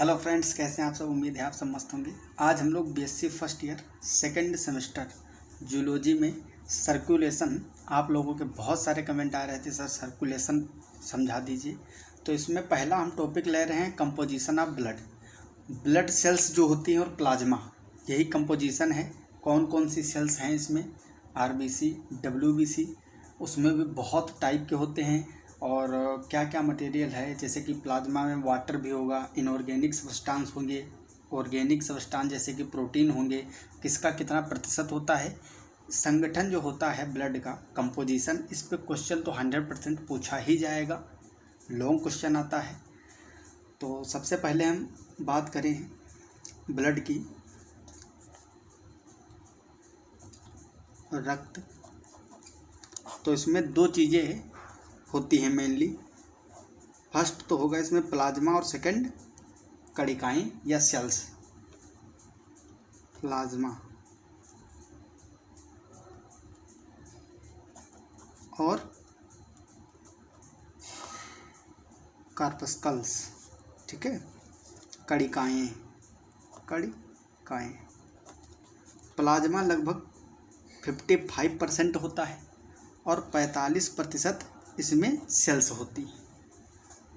Hello friends, कैसे हैं आप सब। उम्मीद है आप सब मस्त होंगे। आज हम लोग BSc first year second semester zoology में सर्कुलेशन, आप लोगों के बहुत सारे कमेंट आ रहे थे सर सर्कुलेशन समझा दीजिए। तो इसमें पहला हम टॉपिक ले रहे हैं कंपोजिशन ऑफ ब्लड सेल्स जो होती हैं और प्लाज्मा, यही कंपोजिशन है। कौन कौन सी सेल्स हैं इसमें, आरबीसी, डब्ल्यूबीसी, उसमें भी बहुत टाइप के होते हैं और क्या क्या मटेरियल है। जैसे कि प्लाज्मा में वाटर भी होगा, इनऑर्गेनिक सब्सटेंस होंगे, ऑर्गेनिक सब्सटेंस जैसे कि प्रोटीन होंगे, किसका कितना प्रतिशत होता है, संगठन जो होता है ब्लड का कंपोजिशन, इस पे क्वेश्चन तो 100% पूछा ही जाएगा, लॉन्ग क्वेश्चन आता है। तो सबसे पहले हम बात करें ब्लड की, रक्त। तो इसमें दो चीज़ें होती हैं मेनली। फर्स्ट तो होगा इसमें प्लाज्मा और सेकंड कणिकाएं या सेल्स। प्लाज्मा और कार्पस्कल्स, ठीक है, कणिकाएं। प्लाज्मा लगभग 55% होता है और 45% इसमें सेल्स होती हैं।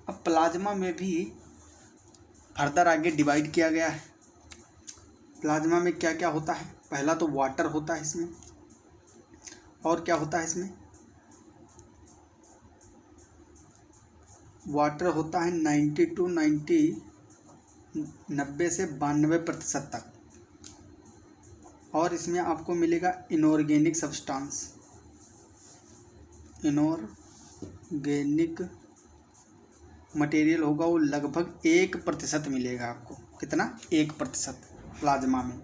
अब प्लाज्मा में भी फर्दर आगे डिवाइड किया गया है। प्लाज्मा में क्या क्या होता है, पहला तो वाटर होता है इसमें, और क्या होता है इसमें, वाटर होता है 90 से 92% तक। और इसमें आपको मिलेगा इनऑर्गेनिक सब्सटेंस, इनऑर्गेनिक मटेरियल होगा, वो लगभग 1% मिलेगा आपको। कितना? 1% प्लाज्मा में।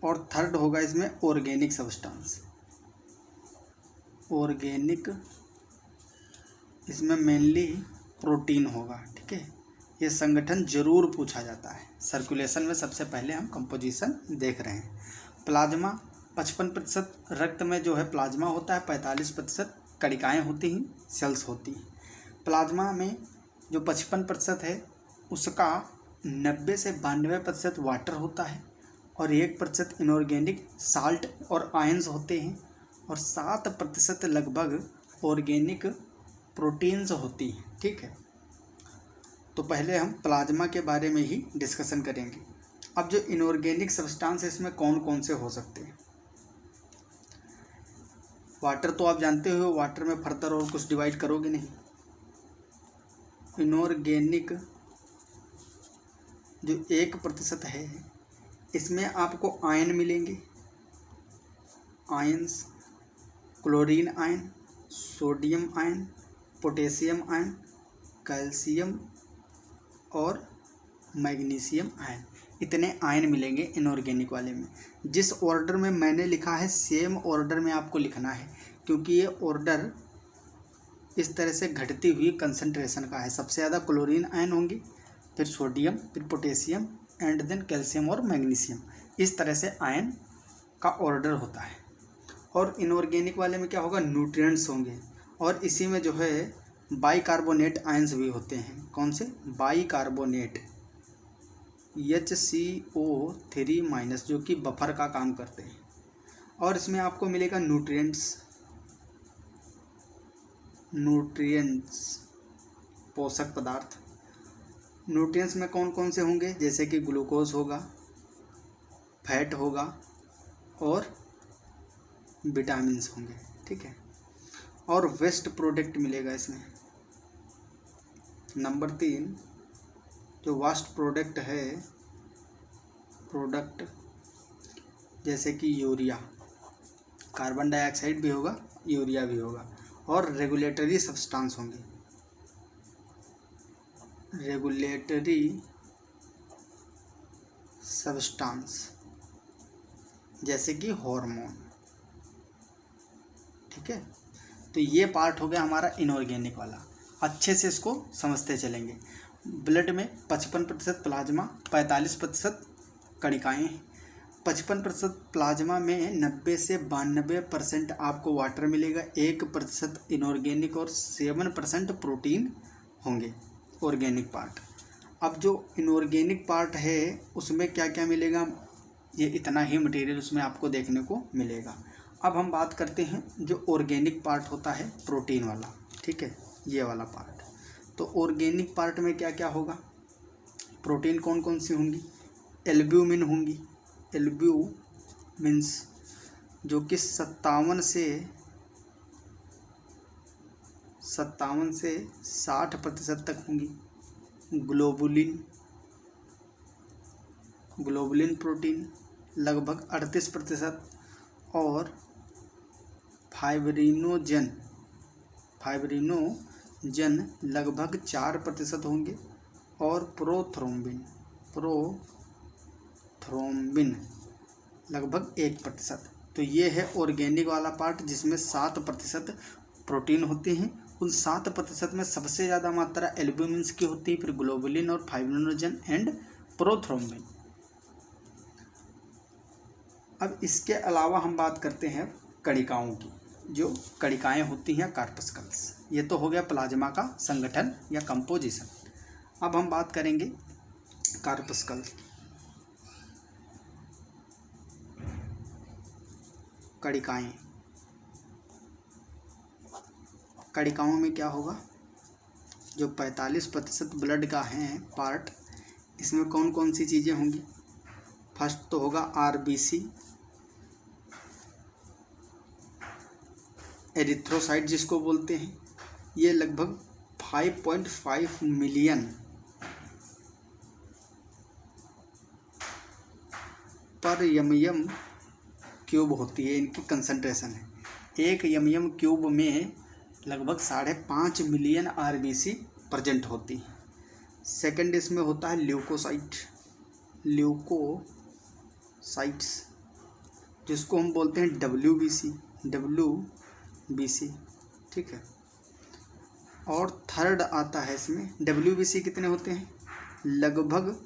और थर्ड होगा इसमें ऑर्गेनिक सब्सटेंस। ऑर्गेनिक इसमें मेनली प्रोटीन होगा, ठीक है। ये संगठन जरूर पूछा जाता है सर्कुलेशन में। सबसे पहले हम कंपोजिशन देख रहे हैं। प्लाज्मा 55% रक्त में जो है प्लाज्मा होता है, 45% कणिकाएँ होती हैं, सेल्स होती हैं। प्लाज्मा में जो 55% है उसका 90 से 92% वाटर होता है और 1% इनऑर्गेनिक साल्ट और आयंस होते हैं और 7% लगभग ऑर्गेनिक प्रोटीन्स होती हैं, ठीक है। तो पहले हम प्लाज्मा के बारे में ही डिस्कशन करेंगे। अब जो इनऑर्गेनिक सब्सटेंस है इसमें कौन कौन से हो सकते हैं। वाटर तो आप जानते हो, वाटर में फर्दर और कुछ डिवाइड करोगे नहीं। इनऑर्गेनिक जो 1% है इसमें आपको आयन मिलेंगे, ions, chlorine ion, sodium ion, potassium ion, calcium और मैग्नीशियम आयन। इतने आयन मिलेंगे इनऑर्गेनिक वाले में। जिस ऑर्डर में मैंने लिखा है सेम ऑर्डर में आपको लिखना है, क्योंकि ये ऑर्डर इस तरह से घटती हुई कंसंट्रेशन का है। सबसे ज़्यादा क्लोरीन आयन होंगे, फिर सोडियम, फिर पोटेशियम एंड देन कैल्शियम और मैग्नीशियम। इस तरह से आयन का ऑर्डर होता है। और इनऑर्गेनिक वाले में क्या होगा, न्यूट्रिएंट्स होंगे। और इसी में जो है बाइकार्बोनेट आयंस भी होते हैं। कौन से? बाइकार्बोनेट, HCO3- जो कि बफर का काम करते हैं। और इसमें आपको मिलेगा न्यूट्रिएंट्स, पोषक पदार्थ। न्यूट्रिएंट्स में कौन कौन से होंगे, जैसे कि ग्लूकोज होगा, फैट होगा और विटामिन्स होंगे, ठीक है। और वेस्ट प्रोडक्ट मिलेगा इसमें। नंबर 3 जो वास्ट प्रोडक्ट है, प्रोडक्ट जैसे कि यूरिया, कार्बन डाइऑक्साइड भी होगा, यूरिया भी होगा। और रेगुलेटरी सब्सटेंस होंगे, रेगुलेटरी सब्सटेंस जैसे कि हार्मोन, ठीक है। तो ये पार्ट हो गया हमारा इनऑर्गेनिक वाला। अच्छे से इसको समझते चलेंगे। ब्लड में 55% प्लाज्मा, 45% कणिकाएँ। 55% प्लाज्मा में 90 से 92% आपको वाटर मिलेगा, 1% इनऑर्गेनिक और 7% प्रोटीन होंगे, ऑर्गेनिक पार्ट। अब जो इनऑर्गेनिक पार्ट है उसमें क्या क्या मिलेगा, ये इतना ही मटेरियल उसमें आपको देखने को मिलेगा। अब हम बात करते हैं जो ऑर्गेनिक पार्ट होता है प्रोटीन वाला, ठीक है, ये वाला पार्ट। तो ऑर्गेनिक पार्ट में क्या क्या होगा, प्रोटीन कौन कौन सी होंगी, एल्ब्यूमिन होंगी, एल्ब्यूमिन्स जो कि 57 से 60% तक होंगी। ग्लोबुलिन प्रोटीन लगभग 38% और फाइब्रिनोजन लगभग 4% होंगे और प्रोथ्रोम्बिन लगभग 1%। तो ये है ऑर्गेनिक वाला पार्ट जिसमें 7% प्रोटीन होती हैं। उन 7% में सबसे ज़्यादा मात्रा एल्ब्यूमिन्स की होती है, फिर ग्लोबुलिन और फाइब्रिनोजन एंड प्रोथ्रोम्बिन। अब इसके अलावा हम बात करते हैं कणिकाओं की, जो कणिकाएँ होती हैं कार्पस्कल्स। ये तो हो गया प्लाज्मा का संगठन या कंपोजिशन। अब हम बात करेंगे कार्पस्कल। कणिकाओं में क्या होगा, जो 45% ब्लड का है पार्ट, इसमें कौन कौन सी चीज़ें होंगी। फर्स्ट तो होगा आरबीसी, एरिथ्रोसाइट जिसको बोलते हैं, ये लगभग 5.5 मिलियन पर यम क्यूब होती है, इनकी कंसंट्रेशन है। एक यम क्यूब में लगभग 5.5 मिलियन आरबीसी प्रेजेंट होती है। सेकंड इसमें होता है ल्यूकोसाइट्स जिसको हम बोलते हैं डब्ल्यूबीसी, ठीक है। और थर्ड आता है इसमें डब्ल्यूबीसी कितने होते हैं, लगभग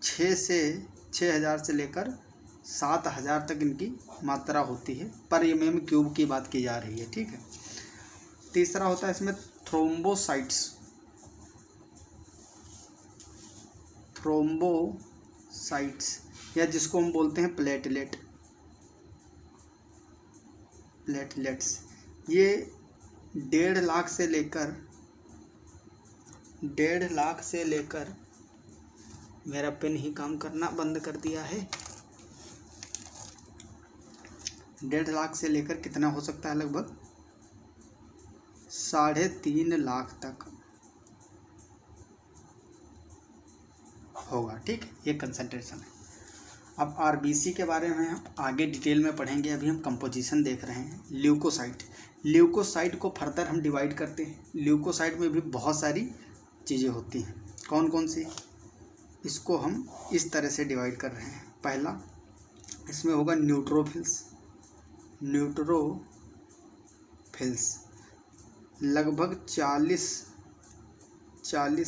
6,000 से लेकर 7,000 तक इनकी मात्रा होती है, पर एमएम क्यूब की बात की जा रही है, ठीक है। तीसरा होता है इसमें थ्रोम्बोसाइट्स या जिसको हम बोलते हैं प्लेटलेट्स। ये 1.5 लाख से लेकर मेरा पेन ही काम करना बंद कर दिया है। 1.5 लाख से लेकर कितना हो सकता है, लगभग 3.5 लाख तक होगा, ठीक है। ये कंसंट्रेशन है। अब आरबीसी के बारे में हम आगे डिटेल में पढ़ेंगे, अभी हम कंपोजिशन देख रहे हैं। ल्यूकोसाइट को फर्दर हम डिवाइड करते हैं। ल्यूकोसाइट में भी बहुत सारी चीज़ें होती हैं, कौन कौन सी, इसको हम इस तरह से डिवाइड कर रहे हैं। पहला इसमें होगा न्यूट्रोफिल्स लगभग 40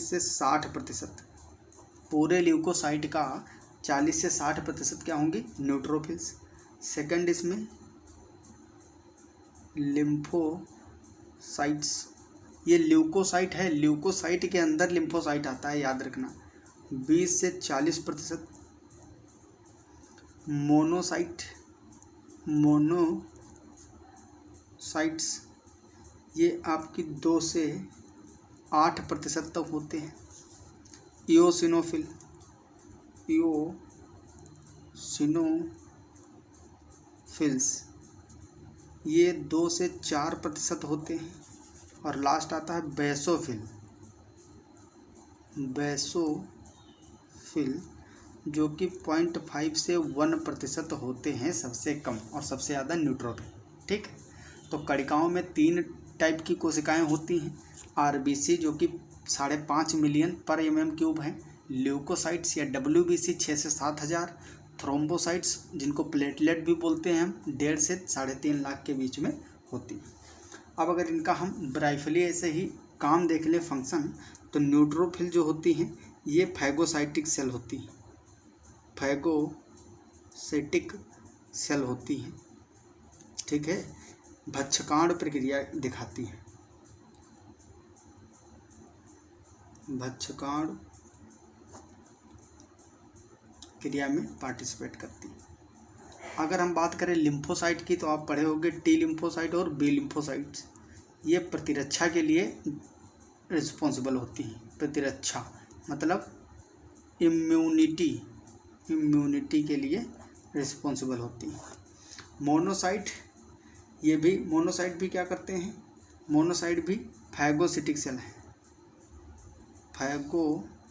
से 60%। पूरे ल्यूकोसाइट का 40 से 60% क्या होंगे, न्यूट्रोफिल्स। सेकंड इसमें लिम्फोसाइट्स, ये ल्यूकोसाइट है, ल्यूकोसाइट के अंदर लिम्फोसाइट आता है, याद रखना। 20 से 40%। मोनोसाइट्स ये आपकी 2 से 8% तक होते हैं। इओसिनोफिल्स ये 2 से 4% होते हैं। और लास्ट आता है बेसोफिल जो कि 0.5 से 1% होते हैं, सबसे कम, और सबसे ज़्यादा न्यूट्रोफिल, ठीक है। तो कणिकाओं में 3 टाइप की कोशिकाएं होती हैं। आरबीसी जो कि 5.5 मिलियन पर एमएम क्यूब है, ल्यूकोसाइट्स या डब्ल्यूबीसी 6 से 7,000, थ्रोम्बोसाइट्स जिनको प्लेटलेट भी बोलते हैं हम 1.5 से 3.5 लाख के बीच में होती है। अब अगर इनका हम ब्राइफली ऐसे ही काम देख लें फंक्शन, तो न्यूट्रोफिल जो होती हैं ये फैगोसाइटिक सेल होती हैं, ठीक है। भक्षकांड प्रक्रिया दिखाती है। भक्षकाणु क्रिया में पार्टिसिपेट करती है। अगर हम बात करें लिम्फोसाइट की तो आप पढ़े होंगे टी लिम्फोसाइट और बी लिम्फोसाइट्स। ये प्रतिरक्षा के लिए रिस्पॉन्सिबल होती हैं। प्रतिरक्षा मतलब इम्यूनिटी के लिए रिस्पॉन्सिबल होती है। मोनोसाइट भी क्या करते हैं? मोनोसाइट भी फैगोसिटिक सेल है, फैगोसाइटिक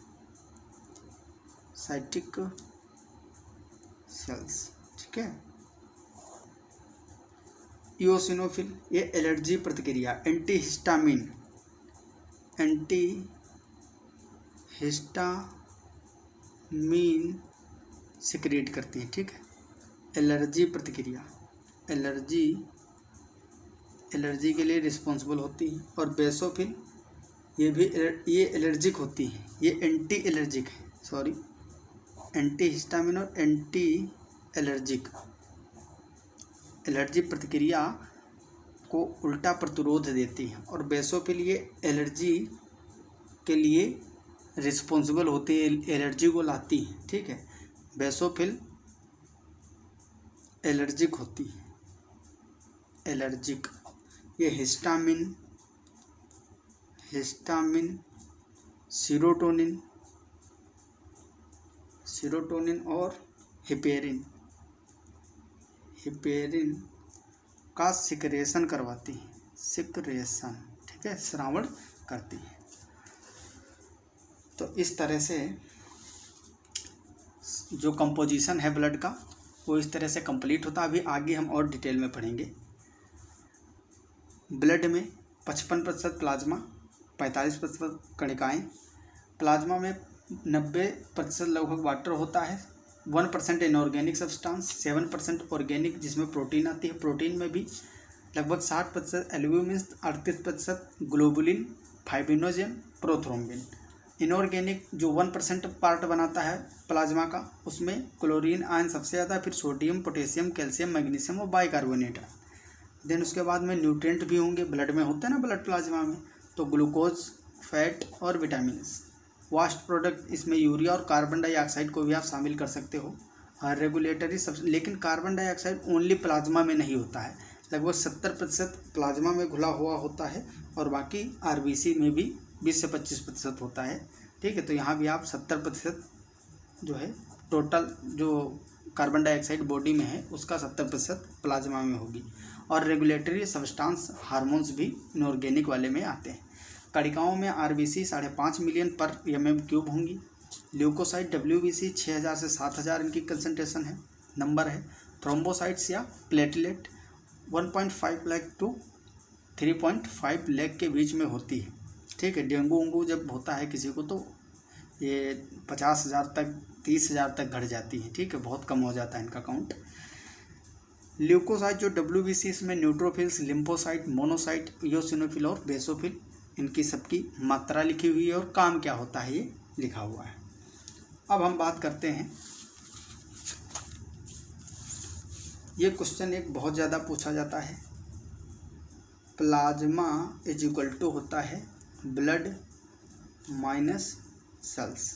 सेल्स, ठीक है। इओसिनोफिल ये एलर्जी प्रतिक्रिया एंटीहिस्टामिन सिक्रिएट करती है, ठीक है। एलर्जी प्रतिक्रिया एलर्जी के लिए रिस्पॉन्सिबल होती है। और बेसोफिल ये एलर्जिक होती है, ये एंटी एलर्जिक है, सॉरी एंटीहिस्टामिन और एंटी एलर्जिक एलर्जी प्रतिक्रिया को उल्टा प्रतिरोध देती है। और बेसोफिल ये एलर्जी के लिए रिस्पॉन्सिबल होती है, एलर्जी को लाती है, ठीक है। बेसोफिल एलर्जिक होती है, एलर्जिक। ये हिस्टामिन सीरोटोनिन और हिपेरिन का सिक्रेशन करवाती है, ठीक है, श्रावण करती है। तो इस तरह से जो कंपोजिशन है ब्लड का वो इस तरह से कंप्लीट होता है। अभी आगे हम और डिटेल में पढ़ेंगे। ब्लड में 55% प्लाज्मा, 45% कणिकाएँ। प्लाज्मा में 90% लगभग वाटर होता है, 1% इनऑर्गेनिक सब्सटेंस, 7% ऑर्गेनिक जिसमें प्रोटीन आती है। प्रोटीन में भी लगभग 60% albumin, 38% globulin, fibrinogen, prothrombin. Inorganic जो 1% पार्ट बनाता है प्लाज्मा का, उसमें क्लोरीन आयन सबसे ज़्यादा, फिर सोडियम, पोटेशियम, कैल्शियम, मैग्नीशियम और बाइकार्बोनेट। देन उसके बाद में न्यूट्रिएंट भी होंगे, ब्लड में होते हैं ना, ब्लड प्लाज्मा में, तो ग्लूकोज, फैट और विटामिन्स। वास्ट प्रोडक्ट इसमें यूरिया और कार्बन डाइऑक्साइड को भी आप शामिल कर सकते हो। रेगुलेटरी सब, लेकिन कार्बन डाइऑक्साइड ओनली प्लाज्मा में नहीं होता है, लगभग 70% प्लाज्मा में घुला हुआ होता है और बाकी आरबीसी में भी 20 से 25% होता है, ठीक है। तो यहाँ भी आप 70% जो है टोटल जो कार्बन डाइऑक्साइड बॉडी में है उसका 70% प्लाज्मा में होगी। और रेगुलेटरी सब्सटेंस हार्मोन्स भी इनऑर्गेनिक वाले में आते हैं। कणिकाओं में आरबीसी 5.5 मिलियन पर mm³ होंगी। ल्यूकोसाइट WBC 6000 से 7000 इनकी कंसंट्रेशन है, नंबर है। थ्रोम्बोसाइट्स या प्लेटलेट 1.5 लाख टू 3.5 लाख के बीच में होती है, ठीक है। डेंगू जब होता है किसी को तो ये 50,000 तक 30,000 तक घट जाती है, ठीक है, बहुत कम हो जाता है इनका काउंट। ल्यूकोसाइट जो WBC इसमें न्यूट्रोफिल्स, लिम्फोसाइट, मोनोसाइट, इओसिनोफिल और बेसोफिल, इनकी सबकी मात्रा लिखी हुई है और काम क्या होता है ये लिखा हुआ है। अब हम बात करते हैं, ये क्वेश्चन एक बहुत ज़्यादा पूछा जाता है। प्लाज्मा इज इक्वल टू होता है ब्लड माइनस सेल्स,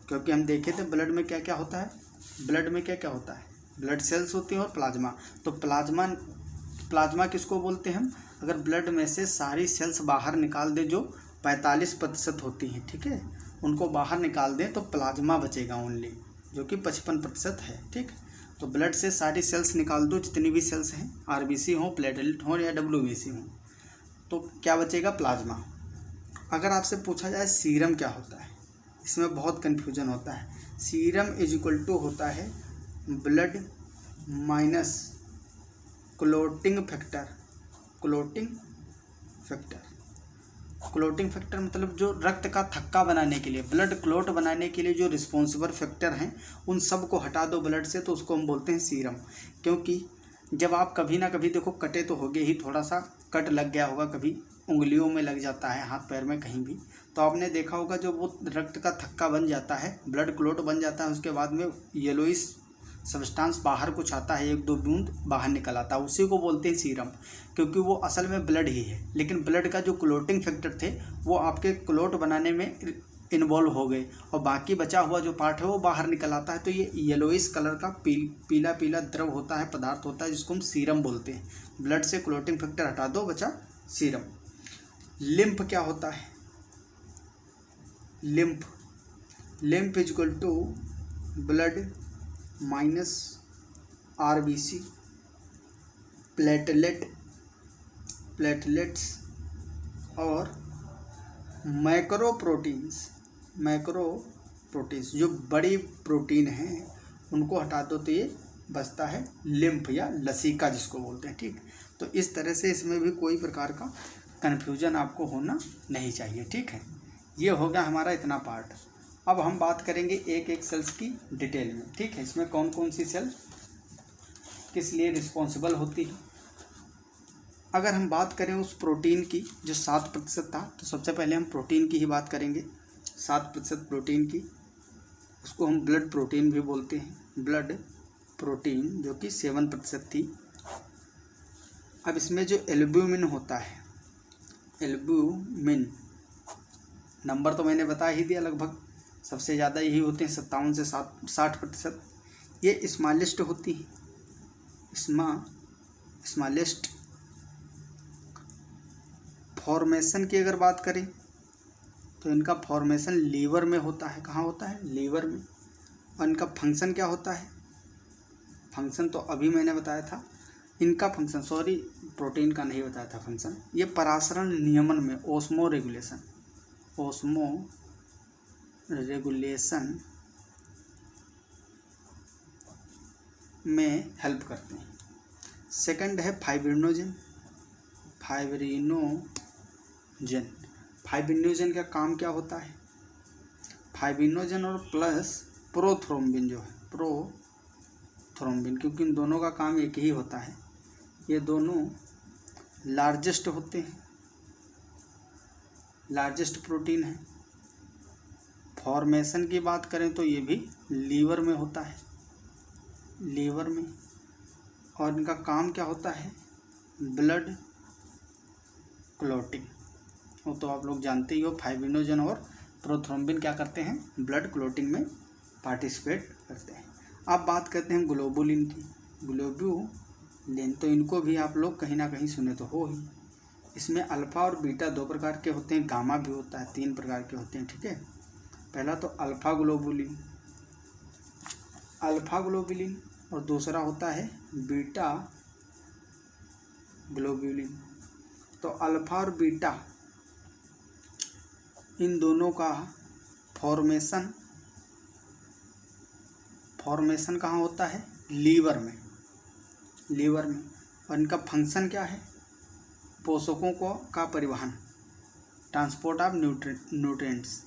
क्योंकि हम देखे थे ब्लड में क्या क्या होता है, ब्लड सेल्स होती हैं और प्लाज्मा। तो प्लाज्मा किसको बोलते हैं हम? अगर ब्लड में से सारी सेल्स बाहर निकाल दें जो 45% होती हैं, ठीक है, उनको बाहर निकाल दें तो प्लाज्मा बचेगा ओनली, जो कि 55% है, ठीक। तो ब्लड से सारी सेल्स निकाल दो, जितनी भी सेल्स हैं, आरबीसी हो, प्लेटलेट हो या WBC हो, तो क्या बचेगा? प्लाज्मा। अगर आपसे पूछा जाए सीरम क्या होता है, इसमें बहुत कन्फ्यूजन होता है। सीरम इज इक्वल टू होता है ब्लड माइनस क्लोटिंग फैक्टर मतलब जो रक्त का थक्का बनाने के लिए, ब्लड क्लोट बनाने के लिए जो रिस्पॉन्सिबल फैक्टर हैं, उन सब को हटा दो ब्लड से, तो उसको हम बोलते हैं सीरम। क्योंकि जब आप कभी ना कभी देखो, कटे तो होगे ही, थोड़ा सा कट लग गया होगा, कभी उंगलियों में लग जाता है, हाथ पैर में कहीं भी, तो आपने देखा होगा जो वो रक्त का थक्का बन जाता है, ब्लड क्लोट बन जाता है, उसके बाद में येलोइश सब्सटेंस बाहर कुछ आता है, 1-2 बूंद बाहर निकल आता है, उसी को बोलते हैं सीरम। क्योंकि वो असल में ब्लड ही है, लेकिन ब्लड का जो क्लोटिंग फैक्टर थे वो आपके क्लोट बनाने में इन्वॉल्व हो गए और बाकी बचा हुआ जो पार्ट है वो बाहर निकल आता है। तो ये येलोइश कलर का पीला पीला द्रव होता है, पदार्थ होता है, जिसको हम सीरम बोलते हैं। ब्लड से क्लोटिंग फैक्टर हटा दो, बचा सीरम। लिम्फ क्या होता है? Lymph is equal to blood minus RBC, platelets और मैक्रो प्रोटीन्स जो बड़ी प्रोटीन हैं उनको हटा दो तो ये बचता है लिम्फ या लसीका जिसको बोलते हैं। ठीक, तो इस तरह से इसमें भी कोई प्रकार का कन्फ्यूजन आपको होना नहीं चाहिए। ठीक है, ये हो गया हमारा इतना पार्ट। अब हम बात करेंगे एक एक सेल्स की डिटेल में। ठीक है, इसमें कौन कौन सी सेल किस लिए रिस्पॉन्सिबल होती है। अगर हम बात करें उस प्रोटीन की जो 7% था, तो सबसे पहले हम प्रोटीन की ही बात करेंगे। 7% प्रोटीन की, उसको हम ब्लड प्रोटीन भी बोलते हैं। ब्लड प्रोटीन जो कि 7% थी। अब इसमें जो एल्ब्यूमिन होता है, एल्ब्यूमिन नंबर तो मैंने बता ही दिया, लगभग सबसे ज़्यादा यही होते हैं, 57 से 60%। ये स्मॉलेस्ट होती है, स्मॉलेस्ट। फॉर्मेशन की अगर बात करें तो इनका फॉर्मेशन लीवर में होता है। कहाँ होता है? लीवर में। और इनका फंक्शन क्या होता है? फंक्शन तो अभी मैंने बताया था। इनका फंक्शन, सॉरी प्रोटीन का नहीं बताया था फंक्शन। ये परासरण नियमन में ओस्मो रेगुलेशन में हेल्प करते हैं। सेकंड है फाइब्रिनोजन। फाइब्रिनोजन का काम क्या होता है? फाइब्रिनोजन और प्लस प्रोथ्रोम्बिन जो है, प्रोथ्रोम्बिन, क्योंकि इन दोनों का काम एक ही होता है। ये दोनों लार्जेस्ट होते हैं, लार्जेस्ट प्रोटीन है। फॉर्मेशन की बात करें तो ये भी लीवर में होता है, लीवर में। और इनका काम क्या होता है? Blood clotting. वो तो आप लोग जानते ही हो, फाइब्रिनोजन और प्रोथ्रोम्बिन क्या करते हैं? ब्लड क्लॉटिंग में पार्टिसिपेट करते हैं। अब बात करते हैं ग्लोबुलिन की। ग्लोबुलिन, तो इनको भी आप लोग कहीं ना कहीं सुने तो हो ही। इसमें अल्फ़ा और बीटा 2 प्रकार के होते हैं, गामा भी होता है, 3 प्रकार के होते हैं। ठीक है, पहला तो अल्फ़ा ग्लोबुलिन और दूसरा होता है बीटा ग्लोबुलिन। तो अल्फ़ा और बीटा इन दोनों का फॉर्मेशन कहाँ होता है? लीवर में। और इनका फंक्शन क्या है? पोषकों का परिवहन, ट्रांसपोर्ट ऑफ न्यूट्रिएंट्स,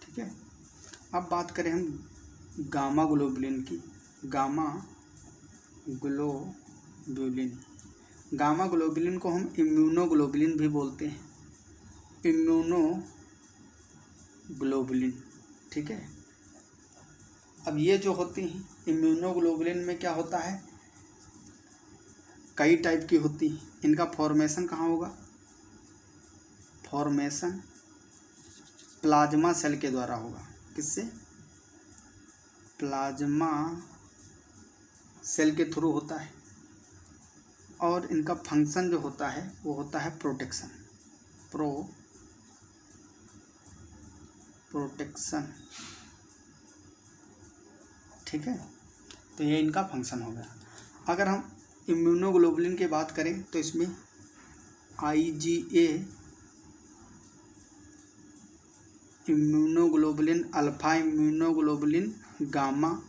ठीक है। अब बात करें हम गामा ग्लोबुलिन की। गामा ग्लोबुलिन को हम इम्यूनोग्लोबुलिन भी बोलते हैं, इम्यूनोग्लोबुलिन। ठीक है, अब ये जो होती हैं इम्यूनोग्लोबुलिन में क्या होता है? कई टाइप की होती हैं। इनका फॉर्मेशन कहाँ होगा? फॉर्मेशन प्लाज्मा सेल के द्वारा होगा। किससे? प्लाज्मा सेल के थ्रू होता है। और इनका फंक्शन जो होता है वो होता है प्रोटेक्शन। ठीक है, तो ये इनका फंक्शन हो गया। अगर हम इम्यूनोग्लोबुलिन की बात करें तो इसमें IgA immunoglobulin, alpha immunoglobulin, gamma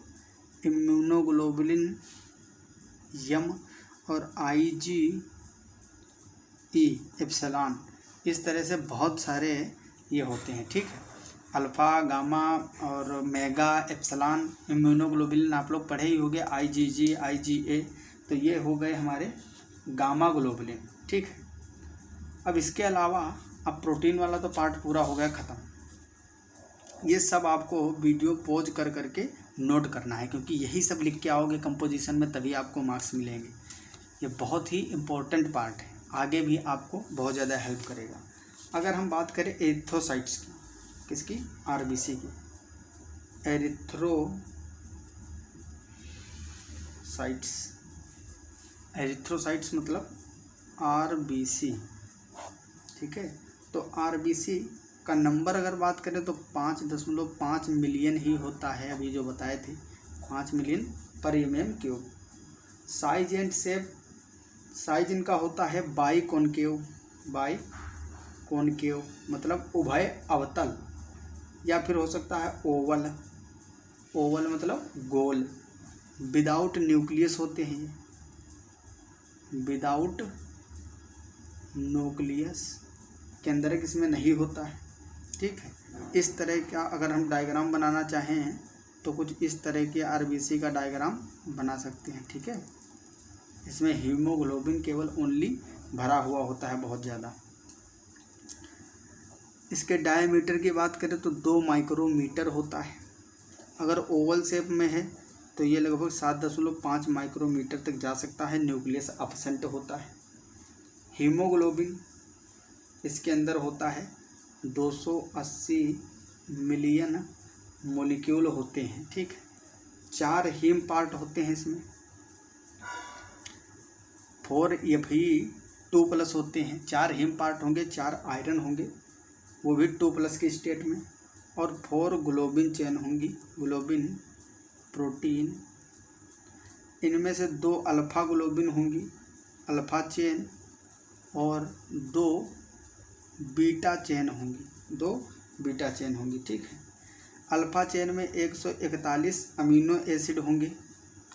immunoglobulin यम और IgE एप्सिलॉन, इस तरह से बहुत सारे ये होते हैं। ठीक है, अल्फ़ा, गामा और मेगा, एप्सिलॉन इम्यूनोग्लोबुलिन आप लोग पढ़े ही होंगे, IgG, IgA। तो ये हो गए हमारे गामा ग्लोबुलिन। ठीक है, अब इसके अलावा अब प्रोटीन वाला तो पार्ट पूरा हो गया ख़त्म। ये सब आपको वीडियो पॉज कर करके नोट करना है, क्योंकि यही सब लिख के आओगे कंपोजिशन में तभी आपको मार्क्स मिलेंगे। ये बहुत ही इम्पोर्टेंट पार्ट है, आगे भी आपको बहुत ज़्यादा हेल्प करेगा। अगर हम बात करें एरिथ्रोसाइट्स की, किसकी, आरबीसी की, एरिथ्रोसाइट्स मतलब आरबीसी, ठीक है। तो आरबीसी का नंबर अगर बात करें तो 5.5 मिलियन ही होता है, अभी जो बताए थे 5 मिलियन पर mm³। Size and shape, size इनका होता है बाई कॉनकेव मतलब उभय अवतल, या फिर हो सकता है ओवल मतलब गोल। विदाउट न्यूक्लियस होते हैं ये, विदाउट न्यूक्लियस के अंदर एक इसमें नहीं होता है, ठीक है। इस तरह का अगर हम डायग्राम बनाना चाहें तो कुछ इस तरह के आरबीसी का डायग्राम बना सकते हैं, ठीक है। इसमें हीमोग्लोबिन केवल ओनली भरा हुआ होता है बहुत ज़्यादा। इसके डायमीटर की बात करें तो 2 माइक्रोमीटर होता है। अगर ओवल शेप में है तो ये लगभग 7.5 माइक्रोमीटर तक जा सकता है। न्यूक्लियस एब्सेंट होता है। हीमोग्लोबिन इसके अंदर होता है 280 मिलियन मॉलिक्यूल होते हैं, ठीक है। 4 हीम पार्ट होते हैं इसमें, 4 Fe2+ होते हैं। 4 हीम पार्ट होंगे, 4 आयरन होंगे, वो भी 2+ के स्टेट में, और 4 ग्लोबिन चेन होंगी, ग्लोबिन प्रोटीन। इनमें से 2 अल्फ़ा ग्लोबिन होंगी, अल्फ़ा चेन, और 2 बीटा चेन होंगी, ठीक है। अल्फ़ा चेन में 141 अमीनो एसिड होंगे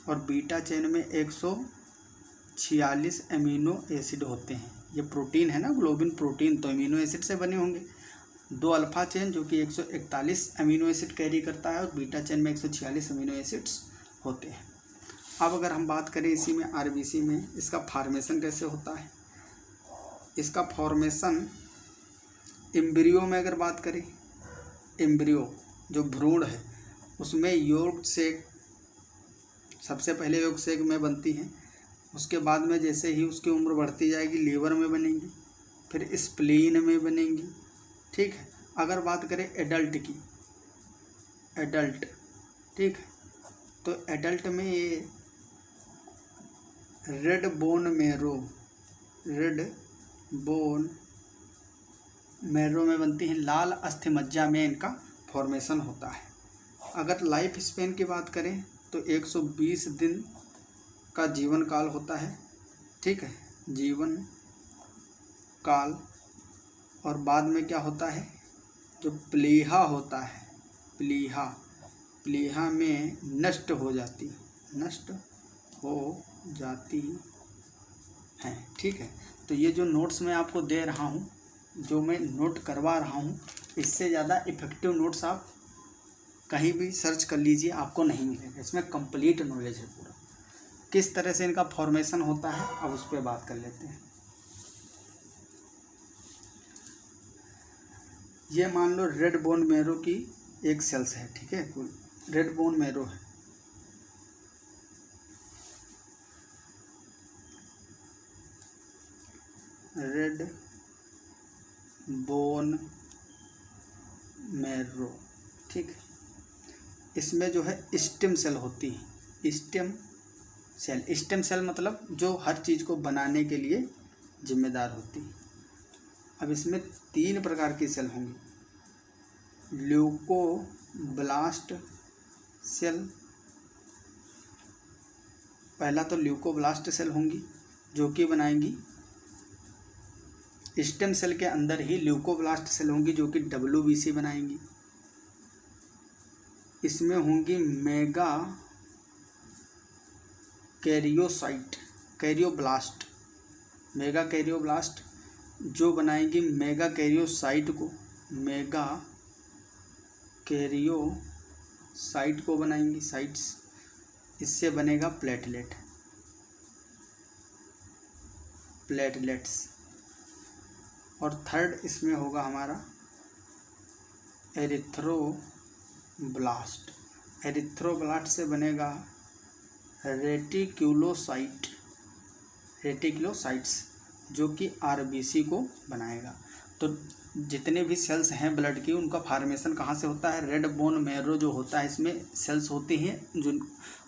और बीटा चेन में 146 अमीनो एसिड होते हैं। ये प्रोटीन है ना, ग्लोबिन प्रोटीन, तो अमीनो एसिड से बने होंगे। 2 अल्फ़ा चेन जो कि 141 अमीनो एसिड कैरी करता है और बीटा चेन में 146 अमीनो एसिड्स होते हैं। अब अगर हम बात करें इसी में आरबीसी में इसका फॉर्मेशन कैसे होता है, इसका फॉर्मेशन एम्ब्रियो में अगर बात करें, एम्ब्रियो जो भ्रूण है उसमें योग सेक, सबसे पहले योग सेक में बनती हैं। उसके बाद में जैसे ही उसकी उम्र बढ़ती जाएगी लीवर में बनेंगी, फिर स्प्लीन में बनेंगी, ठीक है। अगर बात करें एडल्ट की, एडल्ट, ठीक है, तो एडल्ट में ये रेड बोन मैरो में बनती हैं। लाल अस्थिमज्जा में इनका फॉर्मेशन होता है। अगर लाइफ स्पेन की बात करें तो 120 दिन का जीवन काल होता है, ठीक है, जीवन काल। और बाद में क्या होता है, जो प्लीहा होता है, प्लीहा में नष्ट हो जाती है, ठीक है। तो ये जो नोट्स मैं आपको दे रहा हूँ, जो मैं नोट करवा रहा हूँ, इससे ज़्यादा इफ़ेक्टिव नोट्स आप कहीं भी सर्च कर लीजिए, आपको नहीं मिलेगा। इसमें कंप्लीट नॉलेज है पूरा। किस तरह से इनका फॉर्मेशन होता है अब उस पर बात कर लेते हैं। ये मान लो रेड बोन मैरो की एक सेल्स है, ठीक है, कुल रेड बोन मैरो है। रेड बोन मैरो, ठीक है। इसमें जो है स्टेम सेल होती है, स्टेम सेल मतलब जो हर चीज़ को बनाने के लिए जिम्मेदार होती है। अब इसमें 3 प्रकार की सेल होंगी। ल्यूकोब्लास्ट सेल, पहला तो ल्यूकोब्लास्ट सेल होंगी जो कि बनाएंगी स्टेम सेल के अंदर ही ल्यूकोब्लास्ट सेल होंगी जो कि WBC बनाएंगी। इसमें होंगी मेगा कैरियोब्लास्ट जो बनाएंगी मेगा कैरियोसाइट को बनाएंगी, साइट्स। इससे बनेगा प्लेटलेट्स। और थर्ड इसमें होगा हमारा एरिथ्रोब्लास्ट। एरिथ्रोब्लास्ट से बनेगा रेटिक्यूलोसाइट्स, जो कि आरबीसी को बनाएगा। तो जितने भी सेल्स हैं ब्लड की, उनका फॉर्मेशन कहाँ से होता है? रेड बोन मैरो जो होता है, इसमें सेल्स होती हैं, जो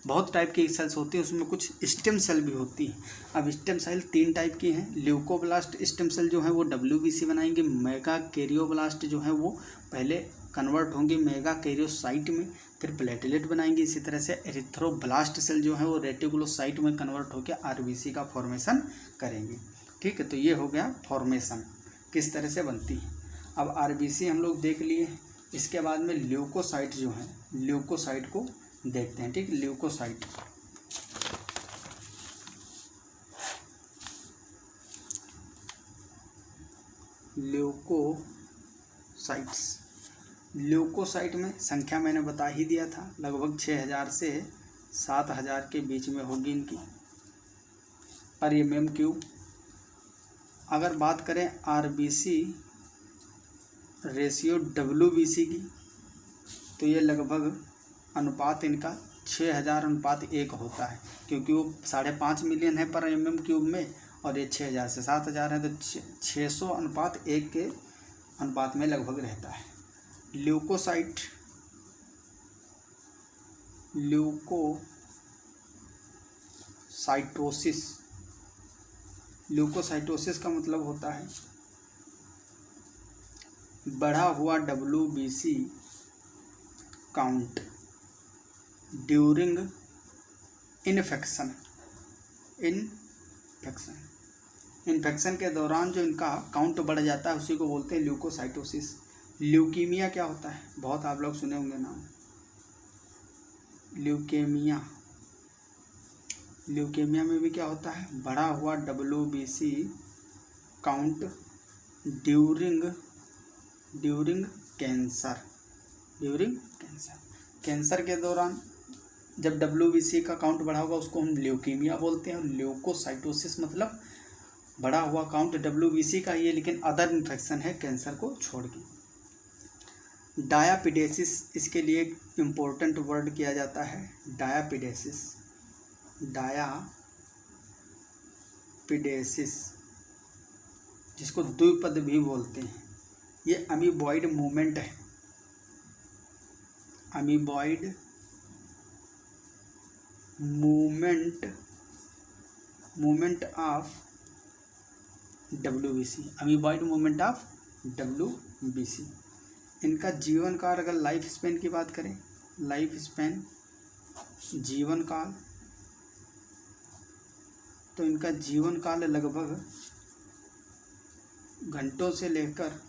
बहुत टाइप की सेल्स होती हैं, उसमें कुछ स्टेम सेल भी होती हैं। अब स्टेम सेल 3 टाइप की हैं। ल्यूकोब्लास्ट स्टेम सेल जो है वो WBC बनाएंगे। मेगा कैरियोब्लास्ट जो है वो पहले कन्वर्ट होंगे मेगा कैरियोसाइट में, फिर प्लेटलेट बनाएंगे। इसी तरह से एरिथ्रोब्लास्ट सेल जो है वो रेटिकुलोसाइट में कन्वर्ट होकर आरबीसी का फॉर्मेशन करेंगे। ठीक है, तो ये हो गया फॉर्मेशन किस तरह से बनती है। अब आरबीसी हम लोग देख लिए, इसके बाद में ल्यूकोसाइट जो है, ल्यूकोसाइट को देखते हैं। ठीक, ल्यूकोसाइट ल्यूकोसाइट में संख्या मैंने बता ही दिया था, लगभग 6000 से 7000 के बीच में होगी इनकी पर mm³। अगर बात करें आरबीसी रेशियो WBC की, तो ये लगभग अनुपात इनका 6000:1 होता है, क्योंकि वो 5.5 मिलियन है पर mm³ में, और ये 6000 से 7000 है, तो 600:1 के अनुपात में लगभग रहता है। ल्यूकोसाइटोसिस का मतलब होता है बढ़ा हुआ WBC काउंट ड्यूरिंग इन्फेक्शन के दौरान जो इनका काउंट बढ़ जाता है, उसी को बोलते हैं ल्यूकोसाइटोसिस। ल्यूकीमिया क्या होता है? बहुत आप लोग सुने होंगे नाम, ल्यूकेमिया में भी क्या होता है? बढ़ा हुआ WBC काउंट ड्यूरिंग कैंसर के दौरान जब WBC का काउंट बढ़ा होगा, उसको हम ल्यूकीमिया बोलते हैं। और ल्यूकोसाइटोसिस मतलब बढ़ा हुआ काउंट WBC का ही है, लेकिन अदर इन्फेक्शन है कैंसर को छोड़ के। डायापिडेसिस, इसके लिए इम्पोर्टेंट वर्ड किया जाता है डायापिडेसिस, जिसको द्विपद भी बोलते हैं। ये अमीबॉइड मूवमेंट है, अमीबॉइड मूवमेंट ऑफ WBC। इनका जीवन काल, अगर लाइफ स्पेन की बात करें, जीवन काल, तो इनका जीवन काल लगभग घंटों से लेकर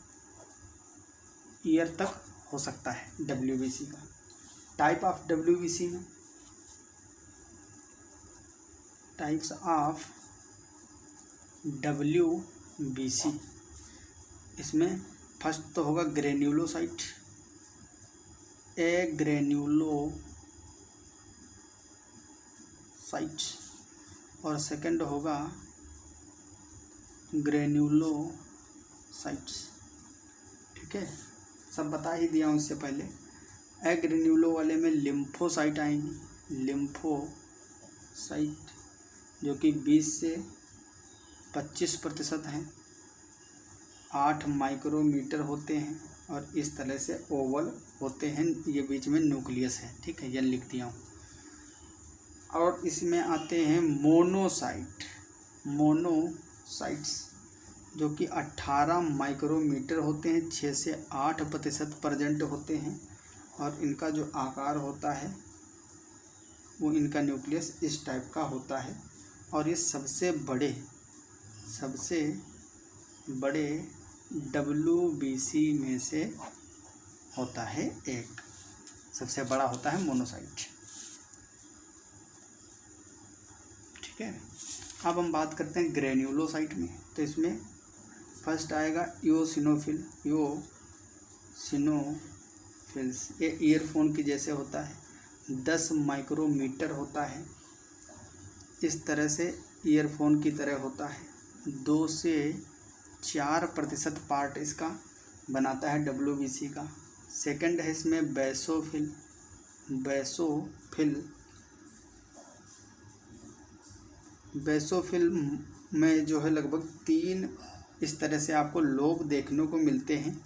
ईयर तक हो सकता है WBC का। टाइप्स ऑफ WBC, इसमें फर्स्ट तो होगा ग्रेन्युलोसाइट, और सेकंड होगा ग्रेन्युलोसाइट्स। ठीक है, सब बता ही दिया हूँ इससे पहले। एग्रेन्युलो वाले में लिम्फोसाइट आएंगी, जो कि 20 से 25% हैं, 8 माइक्रोमीटर होते हैं, और इस तरह से ओवल होते हैं। ये बीच में न्यूक्लियस है। ठीक है, ये लिख दिया हूँ। और इसमें आते हैं मोनोसाइट्स, जो कि 18 माइक्रोमीटर होते हैं, 6 से 8% प्रेजेंट होते हैं, और इनका जो आकार होता है वो इनका न्यूक्लियस इस टाइप का होता है। और ये सबसे बड़े WBC में से होता है एक, सबसे बड़ा होता है मोनोसाइट। ठीक है, अब हम बात करते हैं ग्रेन्युलोसाइट में। तो इसमें फर्स्ट आएगा इओसिनोफिल्स, ये ईयरफोन की जैसे होता है, 10 माइक्रोमीटर होता है, इस तरह से ईयरफोन की तरह होता है। 2 से 4% पार्ट इसका बनाता है WBC का। सेकंड है इसमें बेसोफिल में जो है लगभग 3 इस तरह से आपको लोब देखने को मिलते हैं।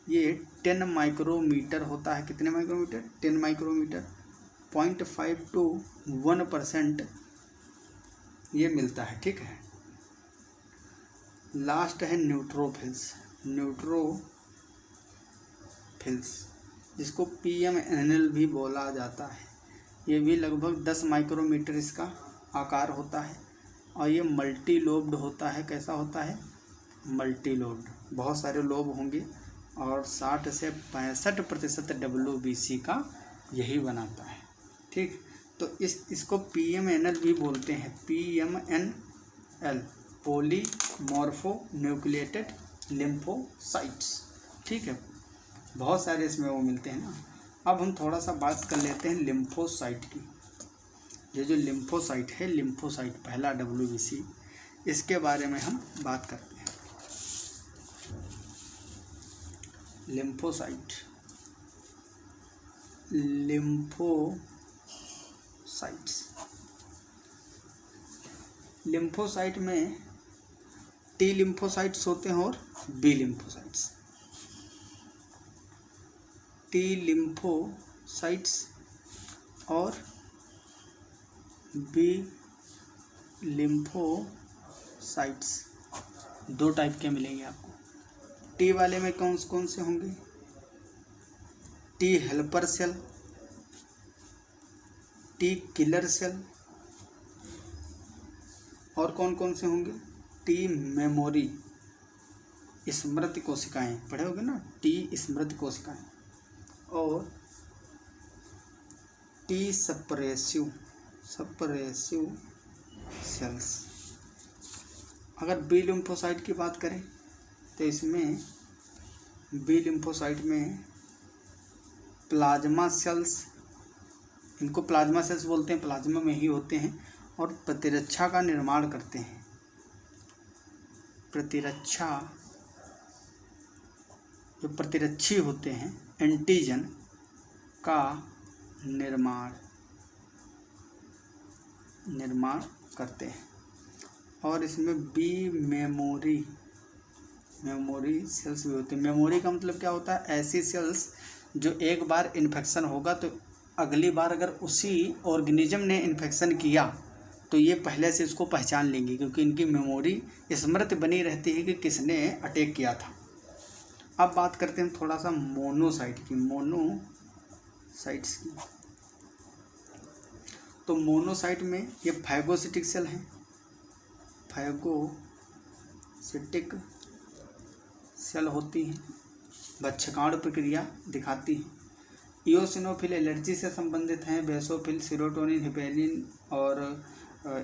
ये 10 माइक्रोमीटर होता है। कितने माइक्रोमीटर? 10 माइक्रोमीटर। 0.5 to 1% ये मिलता है। ठीक है, लास्ट है न्यूट्रोफिल्स जिसको PMNL भी बोला जाता है। ये भी लगभग 10 माइक्रोमीटर इसका आकार होता है और ये मल्टी लोब्ड होता है। कैसा होता है? मल्टी लोब्ड, बहुत सारे लोब होंगे और 60 से 65% WBC का यही बनाता है। ठीक, तो इसको PMNL भी बोलते हैं। PMNL polymorpho nucleated lymphocytes. ठीक है, बहुत सारे इसमें वो मिलते हैं ना। अब हम थोड़ा सा बात कर लेते हैं लिम्फोसाइट की। ये जो लिम्फोसाइट है, लिम्फोसाइट पहला WBC, इसके बारे में हम बात करते हैं। लिम्फोसाइट में T लिम्फोसाइट्स होते हैं और B लिम्फोसाइट्स। T लिम्फोसाइट्स और B लिम्फोसाइट्स 2 टाइप के मिलेंगे आपको। T वाले में कौन कौन से होंगे? T helper cell, T killer cell, और कौन कौन से होंगे? T मेमोरी स्मृति कोशिकाएं, पढ़े होगे ना, T स्मृति कोशिकाएं, और T सप्रेसिव सेल्स। अगर B लिम्फोसाइट की बात करें तो इसमें B लिम्फोसाइट में प्लाज्मा सेल्स, इनको प्लाज्मा सेल्स बोलते हैं, प्लाज्मा में ही होते हैं और प्रतिरक्षा का निर्माण करते हैं। जो प्रतिरक्षी होते हैं, एंटीजन का निर्माण करते हैं। और इसमें B मेमोरी सेल्स भी होते हैं। मेमोरी का मतलब क्या होता है? ऐसी सेल्स जो एक बार इन्फेक्शन होगा तो अगली बार अगर उसी ऑर्गेनिज्म ने इन्फेक्शन किया तो ये पहले से इसको पहचान लेंगी, क्योंकि इनकी मेमोरी स्मृति बनी रहती है कि किसने अटैक किया था। अब बात करते हैं थोड़ा सा मोनोसाइट्स की। तो मोनोसाइट में ये फैगोसिटिक सेल हैं, फैगोसिटिक सेल होती हैं, बच्छकाण प्रक्रिया दिखाती हैं। इओसिनोफिल एलर्जी से संबंधित हैं। बेसोफिल सीरोटोनिन, हिपेरिन और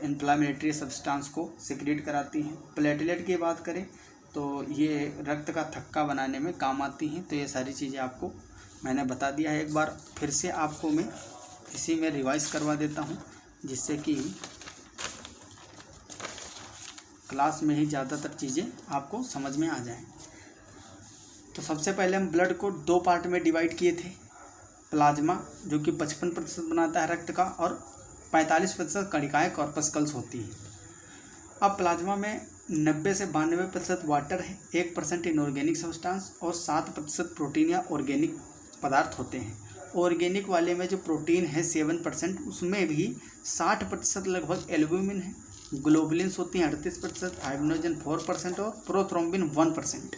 इन्फ्लामेटरी सब्सटेंस को सिक्रीट कराती हैं। प्लेटलेट की बात करें तो ये रक्त का थक्का बनाने में काम आती हैं। तो ये सारी चीज़ें आपको मैंने बता दिया है। एक बार फिर से आपको मैं इसी में रिवाइज करवा देता हूँ, जिससे कि क्लास में ही ज़्यादातर चीज़ें आपको समझ में आ जाएं। तो सबसे पहले हम ब्लड को 2 पार्ट में डिवाइड किए थे। प्लाज्मा जो कि 55% बनाता है रक्त का, और 45% कणिकाएँ कॉर्पस्कल्स होती हैं। अब प्लाज्मा में 90 से 92% वाटर है, 1% इनऑर्गेनिक सब्सटेंस और 7% प्रोटीन या ऑर्गेनिक पदार्थ होते हैं। ऑर्गेनिक वाले में जो प्रोटीन है 7%, उसमें भी 60% लगभग एल्ब्यूमिन है। ग्लोबुलिन्स होती हैं 38%, फाइब्रिनोजन 4% और प्रोथ्रोम्बिन 1%।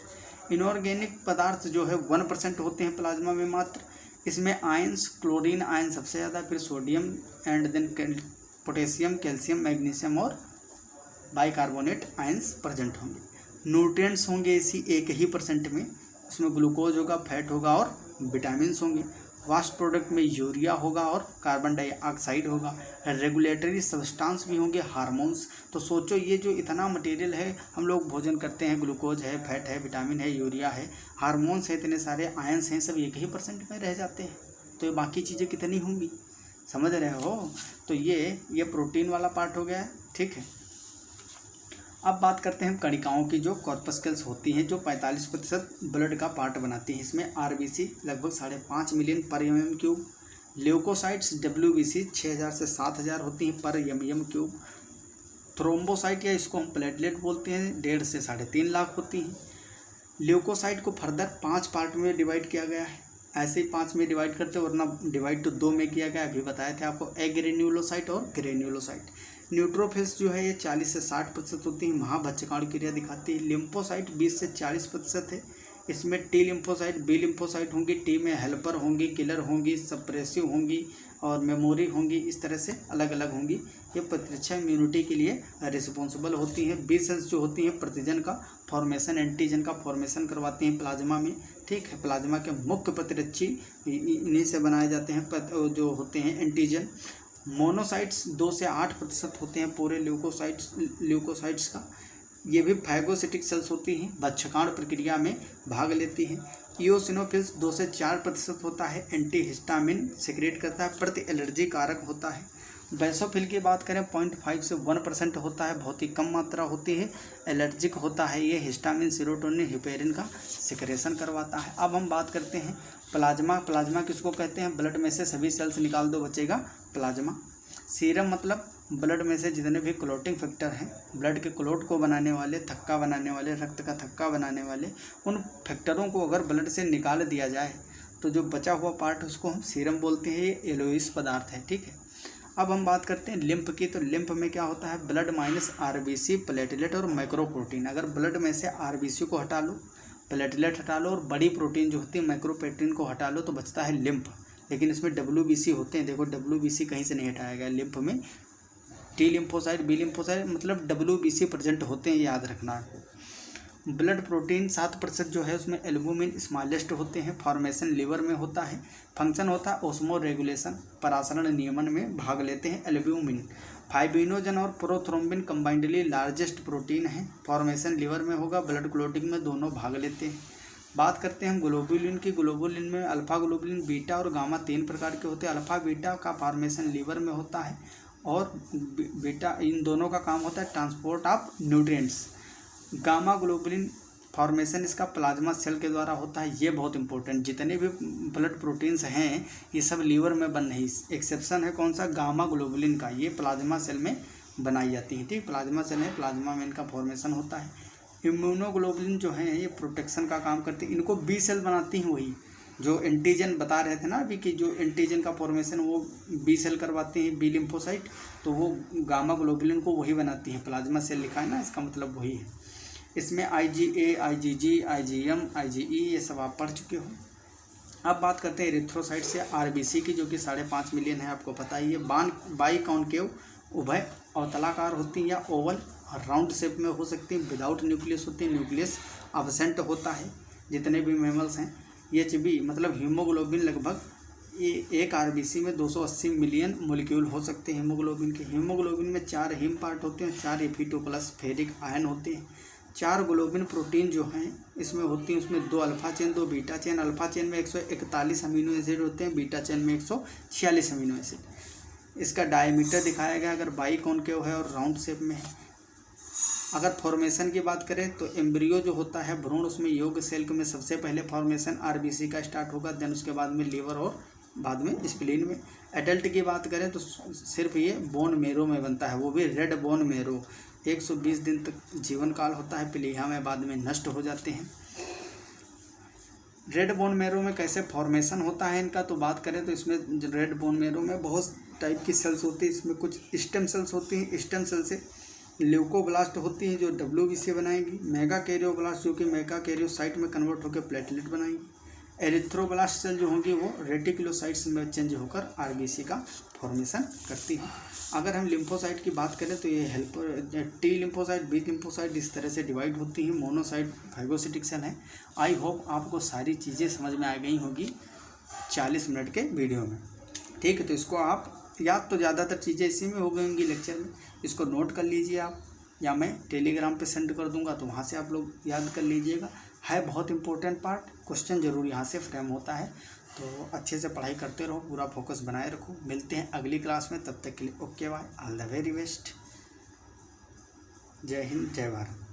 इनऑर्गेनिक पदार्थ जो है 1% होते हैं प्लाज्मा में मात्र। इसमें आयंस, क्लोरीन आयन सबसे ज़्यादा, फिर sodium and then potassium, calcium, magnesium और बाइकार्बोनेट आयंस प्रेजेंट होंगे। न्यूट्रिएंट्स होंगे इसी 1% में, उसमें ग्लूकोज होगा, फैट होगा और विटामिन्स होंगे। वास्ट प्रोडक्ट में यूरिया होगा और कार्बन डाइऑक्साइड होगा। रेगुलेटरी सब्सटेंस भी होंगे, हार्मोन्स। तो सोचो ये जो इतना मटेरियल है हम लोग भोजन करते हैं, ग्लूकोज है, फैट है, विटामिन है, यूरिया है, हार्मोन्स है, इतने सारे आयंस हैं, सब 1% में रह जाते हैं। तो ये बाकी चीज़ें कितनी होंगी, समझ रहे हो? तो ये प्रोटीन वाला पार्ट हो गया है। ठीक है, अब बात करते हैं कणिकाओं की, जो कॉर्पस्कल्स होती हैं, जो 45% ब्लड का पार्ट बनाती हैं। इसमें RBC लगभग 5.5 मिलियन पर mm3, ल्यूकोसाइट्स WBC 6000 से 7000 होती हैं पर mm³। थ्रोम्बोसाइट या इसको हम प्लेटलेट बोलते हैं 1.5 से 3.5 लाख होती हैं। ल्यूकोसाइट को फर्दर 5 पार्ट में डिवाइड किया गया है, ऐसे ही 5 में डिवाइड करते, वरना डिवाइड तो 2 में किया गया, अभी बताए थे आपको, एग्रेन्युलोसाइट और ग्रेन्युलोसाइट। न्यूट्रोफिल्स जो है ये 40 से 60% होती हैं, महाभक्षकाण क्रिया दिखाती है। लिम्फोसाइट 20 से 40% है, इसमें टी लिम्फोसाइट, बी लिम्फोसाइट होंगी, टी में हेल्पर होंगी, किलर होंगी, सप्रेसिव होंगी और मेमोरी होंगी, इस तरह से अलग अलग होंगी। ये प्रतिरक्षा इम्यूनिटी के लिए रिस्पॉन्सिबल होती हैं। बी सेल्स जो होती हैं प्रतिजन का फॉर्मेशन, एंटीजन का फॉर्मेशन करवाती हैं प्लाज्मा में, ठीक है। प्लाज्मा के मुख्य प्रतिरक्षी इन्हीं से बनाए जाते हैं जो होते हैं एंटीजन। मोनोसाइट्स 2 से 8% होते हैं पूरे ल्यूकोसाइट्स का। ये भी फाइगोसिटिक सेल्स होती हैं, भक्षकाण प्रक्रिया में भाग लेती हैं। इओसिनोफिल्स 2 से 4% होता है, एंटीहिस्टामिन सिक्रेट करता है, प्रति एलर्जी कारक होता है। बेसोफिल की बात करें 0.5 से 1% होता है, बहुत ही कम मात्रा होती है, एलर्जिक होता है। ये हिस्टामिन, सेरोटोनिन, हिपेरिन का सिक्रेशन करवाता है। अब हम बात करते हैं प्लाज्मा किसको कहते हैं? ब्लड में से सभी सेल्स निकाल दो, बचेगा प्लाज्मा। सीरम मतलब ब्लड में से जितने भी क्लोटिंग फैक्टर हैं, ब्लड के क्लोट को बनाने वाले, थक्का बनाने वाले, रक्त का थक्का बनाने वाले, उन फैक्टरों को अगर ब्लड से निकाल दिया जाए तो जो बचा हुआ पार्ट उसको हम सीरम बोलते हैं। ये एलोइस पदार्थ है, ठीक है। अब हम बात करते हैं लिम्फ की। तो लिम्फ में क्या होता है? ब्लड माइनस RBC, प्लेटलेट और माइक्रोप्रोटीन। अगर ब्लड में से RBC को हटा लो, प्लेटलेट हटा लो और बड़ी प्रोटीन जो होती है माइक्रोप्रोटीन को हटा लो तो बचता है लिम्फ। लेकिन इसमें WBC होते हैं, देखो WBC कहीं से नहीं हटाया गया। लिम्फ में टी लिम्फोसाइट, बी लिम्फोसाइट मतलब WBC प्रेजेंट होते हैं, याद रखना। ब्लड प्रोटीन 7% जो है उसमें एल्बुमिन स्मॉलेस्ट होते हैं, फॉर्मेशन लीवर में होता है, फंक्शन होता है ओस्मो रेगुलेशन, परासरण नियमन में भाग लेते हैं एल्ब्यूमिन। फाइब्रिनोजन और प्रोथ्रोम्बिन कंबाइंडली लार्जेस्ट प्रोटीन है, फॉर्मेशन लीवर में होगा, ब्लड क्लोटिंग में दोनों भाग लेते हैं। बात करते हैं हम ग्लोबुलिन की। ग्लोबुलिन में अल्फा ग्लोबुलिन, बीटा और गामा 3 प्रकार के होते हैं। अल्फा बीटा का फॉर्मेशन लीवर में होता है और बीटा, इन दोनों का काम होता है transport of nutrients. Gamma globulin formation इसका प्लाज्मा सेल के द्वारा होता है। ये बहुत इंपॉर्टेंट, जितने भी ब्लड प्रोटीन्स हैं ये सब लीवर में बन नहीं, एक्सेप्शन है कौन सा? गामा ग्लोबुलिन का। ये प्लाज्मा सेल में बनाई जाती है, ठीक। प्लाज्मा सेल है, प्लाज्मा में इनका फॉर्मेशन होता है। इम्यूनोग्लोबुलिन जो है ये प्रोटेक्शन का काम करती है, इनको बी सेल बनाती हैं। वही जो एंटीजन बता रहे थे ना अभी कि जो एंटीजन का फॉर्मेशन वो बी सेल करवाते हैं, बी लिम्फोसाइट, तो वो गामा ग्लोबुलिन को वही बनाती है। प्लाज्मा सेल लिखा है ना, इसका मतलब वही है। इसमें IgA, IgG, IgM, IgE ये सब आप पढ़ चुके हो। अब बात करते हैं एरिथ्रोसाइट से RBC की, जो कि 5.5 मिलियन है, आपको पता ही है। बाई कॉन्केव, उभय अवतलाकार होती हैं या ओवल और राउंड शेप में हो सकती हैं, विदाउट न्यूक्लियस होती हैं, न्यूक्लियस अब्सेंट होता है जितने भी मैमल्स हैं। HB मतलब हीमोग्लोबिन, लगभग एक RBC में 280 मिलियन मोलिक्यूल हो सकते हैं हीमोग्लोबिन के। हीमोग्लोबिन में 4 हीम पार्ट होते हैं, 4 Fe2 प्लस फेरिक आयन होते हैं। 4 ग्लोबिन प्रोटीन जो हैं इसमें होती हैं, उसमें 2 alpha chain, 2 beta chain. Alpha chain में 141 अमीनो एसिड होते हैं, बीटा चेन में 146 अमीनो एसिड। इसका डायमीटर दिखाया गया, अगर बाई कॉन्केव है और राउंड शेप में है। अगर फॉर्मेशन की बात करें तो एम्ब्रियो जो होता है भ्रूण, उसमें योग सेल में सबसे पहले फॉर्मेशन RBC का स्टार्ट होगा, देन उसके बाद में लीवर और बाद में स्प्लीन में। एडल्ट की बात करें तो सिर्फ ये बोन मेरो में बनता है, वो भी रेड बोन मेरो। 120 दिन तक जीवन काल होता है, प्लीहा में बाद में नष्ट हो जाते हैं। रेड बोन मेरो में कैसे फॉर्मेशन होता है इनका तो बात करें तो इसमें रेड बोन मेरो में बहुत टाइप की सेल्स होती है। इसमें कुछ स्टेम सेल्स होती हैं, स्टेम सेल से ल्यूकोब्लास्ट होती हैं जो WBC बनाएंगी। मेगा कैरियोब्लास्ट जो कि मेगा कैरियोसाइट में कन्वर्ट होकर प्लेटलेट बनाएंगी। एरिथ्रोब्लास्ट सेल जो होंगी वो रेटिकुलोसाइट्स में चेंज होकर RBC का फॉर्मेशन करती है। अगर हम लिम्फोसाइट की बात करें तो ये helper, T lymphocyte, B lymphocyte इस तरह से डिवाइड होती हैं। मोनोसाइट फाइगोसिटिक सेल है। आई होप आपको सारी चीज़ें समझ में आ गई होगी 40 मिनट के वीडियो में, ठीक है। तो इसको आप याद, तो ज़्यादातर चीज़ें इसी में हो गई होंगी लेक्चर में, इसको नोट कर लीजिए आप, या मैं टेलीग्राम पे सेंड कर दूंगा तो वहाँ से आप लोग याद कर लीजिएगा। है बहुत इंपॉर्टेंट पार्ट, क्वेश्चन जरूर यहाँ से फ्रेम होता है, तो अच्छे से पढ़ाई करते रहो, पूरा फोकस बनाए रखो। मिलते हैं अगली क्लास में, तब तक के लिए okay bye, all the very best. जय हिंद, जय भारत।